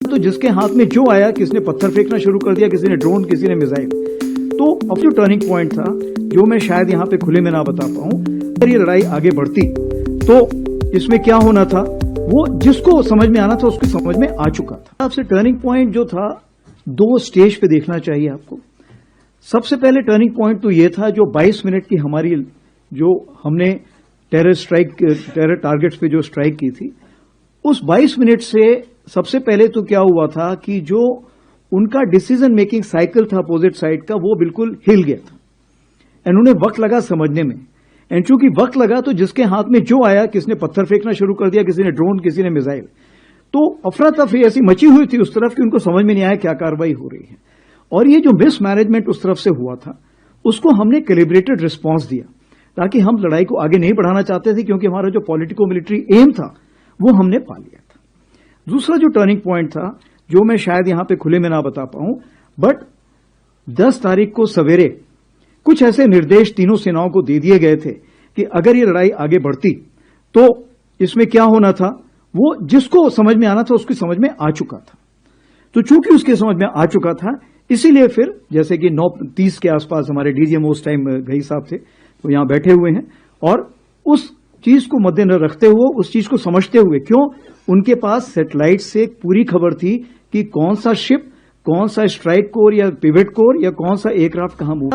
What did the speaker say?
तो जिसके हाथ में जो आया, किसने पत्थर फेंकना शुरू कर दिया, किसी ने ड्रोन, किसी ने मिसाइल। तो अब जो टर्निंग पॉइंट था, जो मैं शायद यहां पे खुले में ना बता पाऊं, अगर ये लड़ाई आगे बढ़ती तो इसमें क्या होना था, वो जिसको समझ में आना था उसको समझ में आ चुका था। आपसे टर्निंग पॉइंट जो था, दो स्टेज पे देखना चाहिए आपको। सबसे पहले टर्निंग पॉइंट तो ये था, जो 22 मिनट की हमारी, जो हमने टेरर टारगेट्स पे जो स्ट्राइक की थी, उस 22 मिनट से सबसे पहले तो क्या हुआ था कि जो उनका डिसीजन मेकिंग साइकिल था अपोजिट साइड का, वो बिल्कुल हिल गया था। एंड उन्हें वक्त लगा समझने में। एंड चूंकि वक्त लगा तो जिसके हाथ में जो आया, किसने पत्थर फेंकना शुरू कर दिया, किसी ने ड्रोन, किसी ने मिसाइल। तो अफरा तफरी ऐसी मची हुई थी उस तरफ कि उनको समझ में नहीं आया क्या कार्रवाई हो रही है। और ये जो मिसमैनेजमेंट उस तरफ से हुआ था, उसको हमने कैलिब्रेटेड रिस्पॉन्स दिया, ताकि हम लड़ाई को आगे नहीं बढ़ाना चाहते थे, क्योंकि हमारा जो पॉलिटिको मिलिट्री एम था वो हमने पा लिया था। दूसरा जो टर्निंग पॉइंट था, जो मैं शायद यहां पे खुले में ना बता पाऊं, बट 10 तारीख को सवेरे कुछ ऐसे निर्देश तीनों सेनाओं को दे दिए गए थे कि अगर ये लड़ाई आगे बढ़ती तो इसमें क्या होना था, वो जिसको समझ में आना था उसकी समझ में आ चुका था। तो चूंकि उसके समझ में आ चुका था, इसीलिए फिर जैसे कि 9:30 के आसपास हमारे डीजीएम उस टाइम घई साहब थे, तो यहां बैठे हुए हैं, और उस चीज को मद्देनजर रखते हुए, उस चीज को समझते हुए, क्यों उनके पास सैटेलाइट से एक पूरी खबर थी कि कौन सा शिप, कौन सा स्ट्राइक कोर या पिवट कोर या कौन सा एयरक्राफ्ट कहां मूव